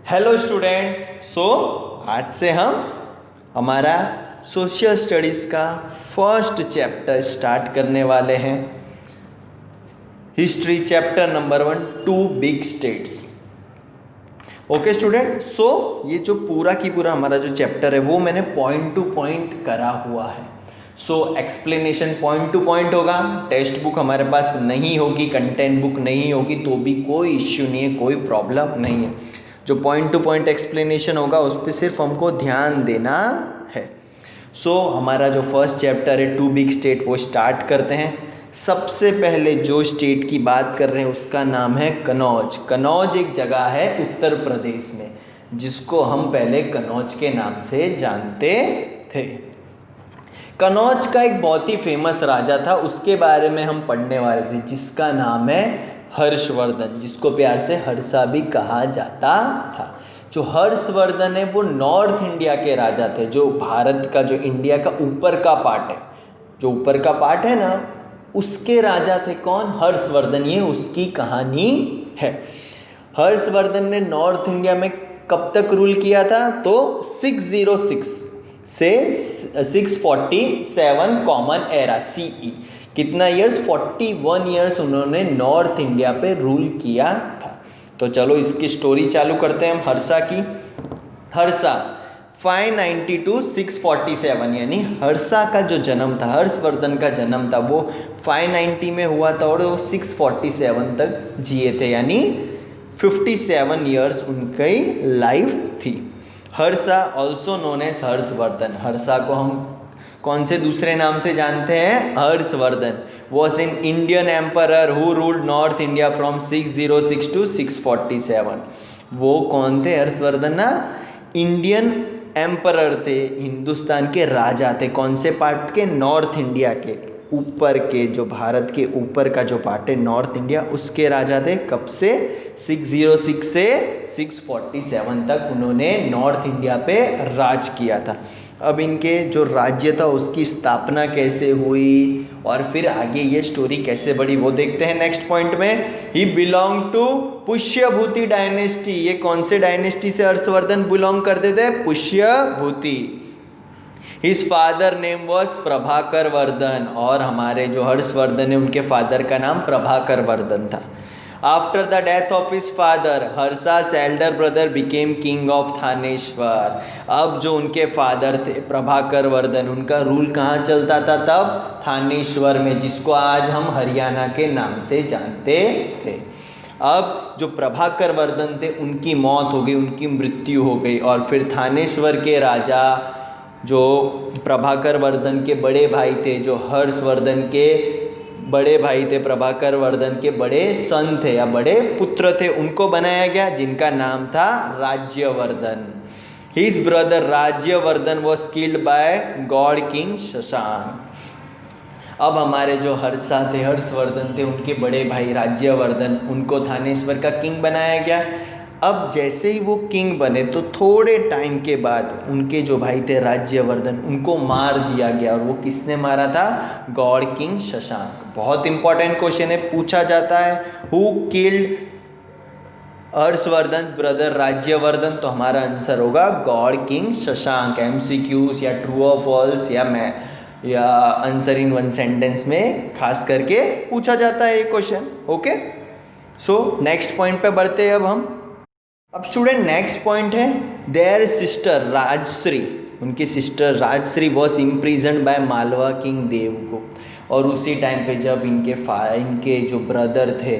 Hello students. आज से हम हमारा सोशल स्टडीज़ का फर्स्ट चैप्टर स्टार्ट करने वाले हैं। History chapter number 1, 2 big states. Okay student, ये जो पूरा की पूरा हमारा जो चैप्टर है वो मैंने पॉइंट टू पॉइंट करा हुआ है। एक्सप्लेनेशन पॉइंट टू पॉइंट होगा। टेक्स्ट बुक हमारे पास नहीं होगी, कंटेंट बुक नहीं होगी तो भी कोई इश्यू नहीं है, कोई प्रॉब्लम नहीं है। जो पॉइंट टू पॉइंट एक्सप्लेनेशन होगा उस पर सिर्फ हमको ध्यान देना है। हमारा जो फर्स्ट चैप्टर है 2 बिग स्टेट वो स्टार्ट करते हैं। सबसे पहले जो स्टेट की बात कर रहे हैं उसका नाम है कनौज। कनौज एक जगह है उत्तर प्रदेश में जिसको हम पहले कनौज के नाम से जानते थे। कनौज का एक बहुत ही फेमस राजा था, उसके बारे में हम पढ़ने वाले थे, जिसका नाम है हर्षवर्धन, जिसको प्यार से हर्षा भी कहा जाता था। जो हर्षवर्धन है वो नॉर्थ इंडिया के राजा थे। जो भारत का, जो इंडिया का ऊपर का पार्ट है, जो ऊपर का पार्ट है ना, उसके राजा थे कौन? हर्षवर्धन। ये उसकी कहानी है। हर्षवर्धन ने नॉर्थ इंडिया में कब तक रूल किया था? तो 606 से 647 कॉमन एरा CE। कितना ईयर्स? 41 ईयर्स उन्होंने नॉर्थ इंडिया पे रूल किया था। तो चलो इसकी स्टोरी चालू करते हैं हम हर्षा की। हर्षा 592 647, यानी हर्षा का जो जन्म था, हर्षवर्धन का जन्म था वो 590 में हुआ था और वो 647 तक जिए थे, यानी 57 ईयर्स उनकी लाइफ थी। Harsha also known as Harshavardhan. Harsha को हम कौन से दूसरे नाम से जानते हैं? Harshavardhan was an Indian emperor who ruled north India from 606 to 647। वो कौन थे? हर्षवर्धन ना इंडियन एम्परर थे, हिंदुस्तान के राजा थे। कौन से पार्ट के? नॉर्थ इंडिया के ऊपर के, जो भारत के ऊपर का जो पार्ट है नॉर्थ इंडिया, उसके राजा थे। कब से? 606 से 647 तक उन्होंने नॉर्थ इंडिया पे राज किया था। अब इनके जो राज्य था उसकी स्थापना कैसे हुई और फिर आगे ये स्टोरी कैसे बढ़ी वो देखते हैं नेक्स्ट पॉइंट में। ही बिलोंग टू पुष्यभूति डायनेस्टी। ये कौन से डायनेस्टी से हर्षवर्धन बिलोंग करते थे? Pushyabhuti. His father name was Prabhakar Vardhan, और हमारे जो हर्षवर्धन है उनके फादर का नाम प्रभाकर वर्धन था। After the death of his father, Harsha's elder brother became king of Thaneshwar. अब जो उनके फादर थे प्रभाकर वर्धन, उनका रूल कहाँ चलता था तब? थानेश्वर में, जिसको आज हम हरियाणा के नाम से जानते थे। अब जो प्रभाकर वर्धन थे उनकी मौत हो गई, उनकी मृत्यु हो गई, और फिर थानेश्वर के राजा जो प्रभाकर वर्धन के बड़े भाई थे, जो हर्षवर्धन के बड़े भाई थे, प्रभाकर वर्धन के बड़े सन थे या बड़े पुत्र थे, उनको बनाया गया, जिनका नाम था Rajyavardhan. His brother Rajyavardhan was killed by God king Shashank. अब हमारे जो हर्षा थे, हर्षवर्धन थे, उनके बड़े भाई राज्यवर्धन, उनको थानेश्वर का किंग बनाया गया। अब जैसे ही वो किंग बने तो थोड़े टाइम के बाद उनके जो भाई थे राज्यवर्धन, उनको मार दिया गया। और वो किसने मारा था? God king Shashank. बहुत इंपॉर्टेंट क्वेश्चन है, पूछा जाता है who killed Harshvardhan brother Rajyavardhan, तो हमारा आंसर होगा गॉड किंग शशांक। MCQs या ट्रू और फॉल्स या आंसर इन वन सेंटेंस में खास करके पूछा जाता है ये क्वेश्चन। ओके, नेक्स्ट पॉइंट पे बढ़ते हैं अब हम। अब स्टूडेंट नेक्स्ट पॉइंट है देयर सिस्टर राजश्री। उनकी sister Rajshri was imprisoned by Malwa king Devgupta. और उसी टाइम पे जब इनके जो ब्रदर थे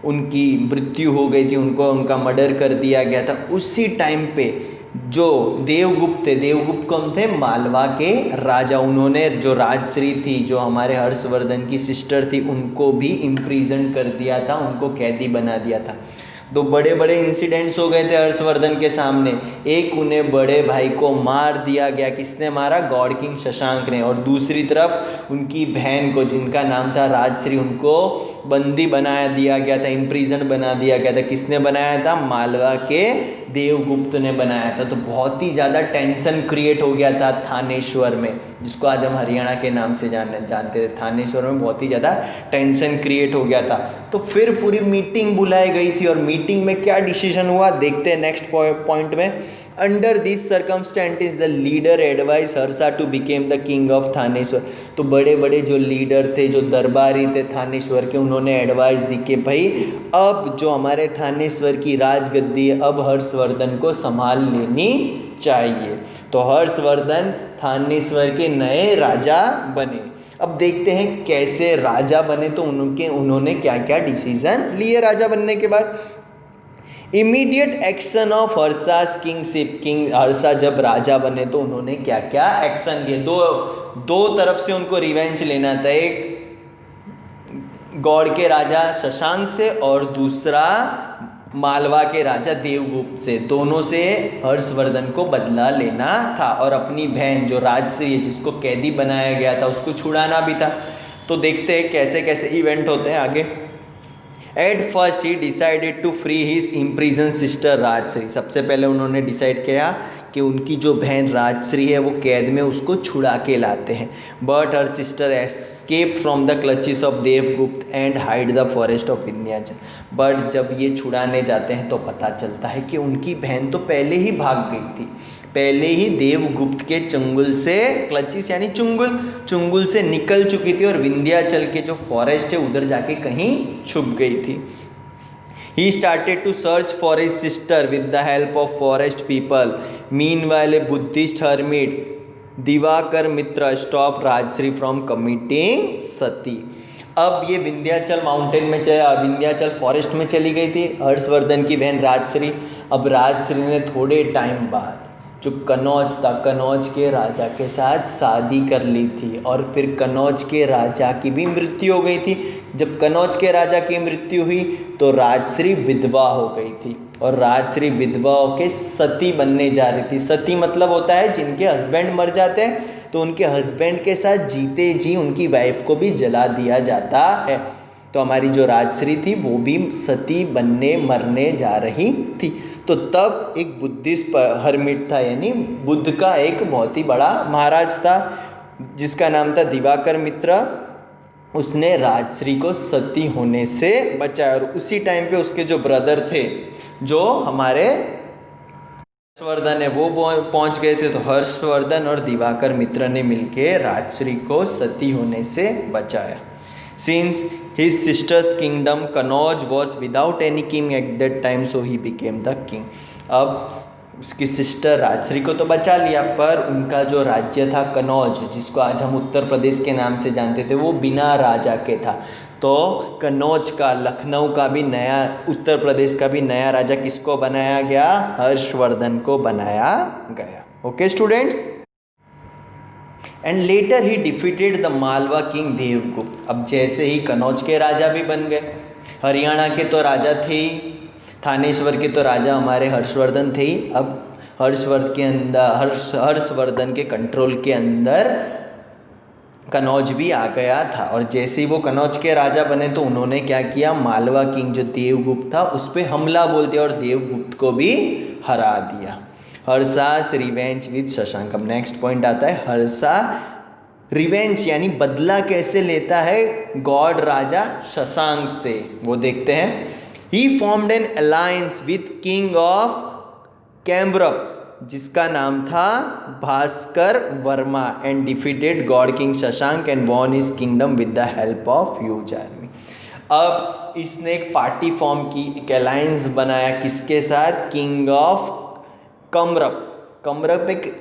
उनकी मृत्यु हो गई थी, उनका मर्डर कर दिया गया था, उसी टाइम पे जो देवगुप्त थे, देवगुप्त कौन थे? मालवा के राजा। उन्होंने जो राजश्री थी, जो हमारे हर्षवर्धन की सिस्टर थी, उनको भी इम्प्रिजन कर दिया था, उनको कैदी बना दिया था। दो बड़े बड़े इंसिडेंट्स हो गए थे हर्षवर्धन के सामने। एक, उन्हें बड़े भाई को मार दिया गया। किसने मारा? गॉड किंग शशांक ने। और दूसरी तरफ उनकी बहन को, जिनका नाम था राजश्री, उनको बंदी बना दिया गया था, इम्प्रिजन बना दिया गया था। किसने बनाया था? मालवा के देवगुप्त ने बनाया था। तो बहुत ही ज़्यादा टेंशन क्रिएट हो गया था थानेश्वर में, जिसको आज हम हरियाणा के नाम से जानते थे। थानेश्वर में बहुत ही ज़्यादा टेंशन क्रिएट हो गया था। तो फिर पूरी मीटिंग बुलाई गई थी और मीटिंग में क्या डिसीजन हुआ देखते हैं नेक्स्ट पॉइंट में। Under this circumstances the leader advise Harsha to became the king of Thaneshwar. तो बड़े बड़े जो लीडर थे, जो दरबारी थे थानेश्वर के, उन्होंने एडवाइस दी कि भाई अब जो हमारे थानेश्वर की राजगद्दी है अब हर्षवर्धन को संभाल लेनी चाहिए। तो हर्षवर्धन थानेश्वर के नए राजा बने। अब देखते हैं कैसे राजा बने, तो उन्होंने क्या क्या डिसीजन लिए राजा बनने के बाद। Immediate action of Harsha's kingship. King Harsha जब राजा बने तो उन्होंने क्या क्या एक्शन लिए। दो तरफ से उनको रिवेंज लेना था, एक गौड़ के राजा शशांक से और दूसरा मालवा के राजा देवगुप्त से। दोनों से हर्षवर्धन को बदला लेना था और अपनी बहन जो राजश्री है, जिसको कैदी बनाया गया था, उसको छुड़ाना भी था। तो देखते हैं कैसे कैसे इवेंट होते हैं आगे। At first he decided to free his imprison sister Rajshri. सबसे पहले उन्होंने डिसाइड किया कि उनकी जो बहन राजश्री है वो कैद में, उसको छुड़ा के लाते हैं। But her sister escape from the clutches of Devagupta and hide the forest of Vindhyachal. But जब ये छुड़ाने जाते हैं तो पता चलता है कि उनकी बहन तो पहले ही भाग गई थी, पहले ही देवगुप्त के चंगुल से, क्लचिस यानी चुंगुल से निकल चुकी थी और विंध्याचल के जो फॉरेस्ट है उधर जाके कहीं छुप गई थी। He started to search for his sister with the help of forest people. Meanwhile, a Buddhist hermit, Diwakar Mitra, stopped Rajshree from committing सती। अब ये विंध्याचल माउंटेन में विंध्याचल फॉरेस्ट में चली गई थी हर्षवर्धन की बहन राजश्री। अब राजश्री ने थोड़े टाइम बाद जो कनौज था, कनौज के राजा के साथ शादी कर ली थी और फिर कनौज के राजा की भी मृत्यु हो गई थी। जब कनौज के राजा की मृत्यु हुई तो राजश्री विधवा हो गई थी और राजश्री विधवा होकर सती बनने जा रही थी। सती मतलब होता है जिनके हस्बैंड मर जाते हैं तो उनके हस्बैंड के साथ जीते जी उनकी वाइफ को भी जला दिया जाता है। तो हमारी जो राजश्री थी वो भी सती बनने मरने जा रही थी। तो तब एक बुद्धिस्ट हर्मिट था, यानी बुद्ध का एक बहुत ही बड़ा महाराज था जिसका नाम था दिवाकर मित्र। उसने राजश्री को सती होने से बचाया और उसी टाइम पे उसके जो ब्रदर थे, जो हमारे हर्षवर्धन है, वो पहुंच गए थे। तो हर्षवर्धन और दिवाकर मित्र ने मिलके राजश्री को सती होने से बचाया। Since his sister's kingdom Kanauj was without any king at that time, so he became the king. अब उसकी सिस्टर राजश्री को तो बचा लिया, पर उनका जो राज्य था कनौज, जिसको आज हम उत्तर प्रदेश के नाम से जानते थे, वो बिना राजा के था। तो कनौज का, लखनऊ का भी नया, उत्तर प्रदेश का भी नया राजा किसको बनाया गया? हर्षवर्धन को बनाया गया। Okay students. And later he defeated the Malwa king Devagupta. अब जैसे ही कनौज के राजा भी बन गए, हरियाणा के तो राजा थे ही, थानेश्वर के तो राजा हमारे हर्षवर्धन थे ही। अब हर्षवर्धन के कंट्रोल के अंदर कनौज भी आ गया था। और जैसे ही वो कनौज के राजा बने तो उन्होंने क्या किया, मालवा किंग जो देवगुप्त था उस पर हमला बोल दिया और देवगुप्त को भी हरा दिया। हर्षास रिवेंज विद शशांक। अब नेक्स्ट पॉइंट आता है, हर्षा रिवेंज यानी बदला कैसे लेता है गौड़ राजा शशांक से, वो देखते हैं। He formed an alliance with king of Kamrup, जिसका नाम था Bhaskar Varma, and defeated Gaur king Shashank and won his kingdom with the help of huge army. अब इसने एक पार्टी फॉर्म की, एक अलायंस बनाया, किसके साथ? King of कमरप। कमरप एक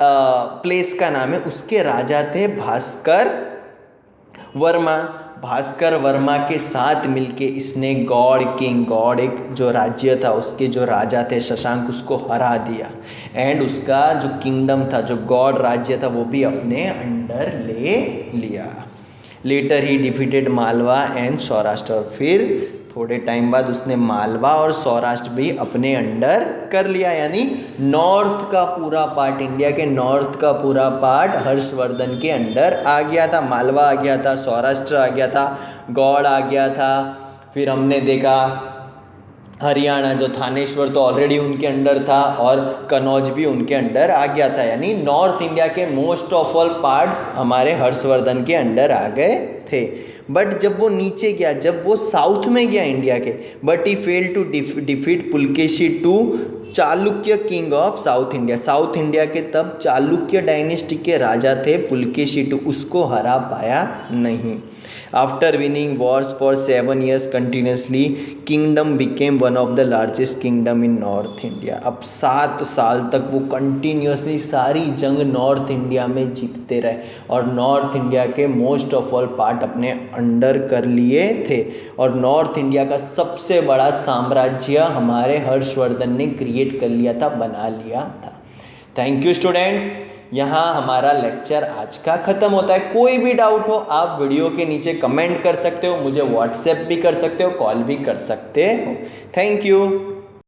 प्लेस का नाम है, उसके राजा थे भास्कर वर्मा। भास्कर वर्मा के साथ मिलके इसने गौड़ किंग, गौड़ एक जो राज्य था उसके जो राजा थे शशांक, उसको हरा दिया एंड उसका जो किंगडम था, जो गौड़ राज्य था, वो भी अपने अंडर ले लिया। Later he defeated Malwa and Saurashtra. फिर थोड़े टाइम बाद उसने मालवा और सौराष्ट्र भी अपने अंडर कर लिया, यानी नॉर्थ का पूरा पार्ट, इंडिया के नॉर्थ का पूरा पार्ट हर्षवर्धन के अंडर आ गया था। मालवा आ गया था, सौराष्ट्र आ गया था, गौड़ आ गया था, फिर हमने देखा हरियाणा, जो थानेश्वर तो ऑलरेडी उनके अंडर था और कनौज भी उनके अंडर आ गया था, यानी नॉर्थ इंडिया के मोस्ट ऑफ ऑल पार्ट्स हमारे हर्षवर्धन के अंडर आ गए थे। बट जब वो नीचे गया, जब वो साउथ में गया इंडिया के, but he fail to defeat Pulakeshi two Chalukya king of south India. South India के तब चालुक्य डायनेस्टी के राजा थे पुलकेशी टू, उसको हरा पाया नहीं। After winning Wars for 7 years continuously, kingdom became one of the largest kingdom in north India. अब 7 साल तक वो कंटिन्यूसली सारी जंग नॉर्थ इंडिया में जीतते रहे और नॉर्थ इंडिया के मोस्ट ऑफ ऑल पार्ट अपने अंडर कर लिए थे और नॉर्थ इंडिया का सबसे बड़ा साम्राज्य हमारे हर्षवर्धन ने क्रिएट कर लिया था, बना लिया था। थैंक यू स्टूडेंट्स, यहाँ हमारा लेक्चर आज का ख़त्म होता है। कोई भी डाउट हो आप वीडियो के नीचे कमेंट कर सकते हो, मुझे व्हाट्सएप भी कर सकते हो, कॉल भी कर सकते हो। Thank you.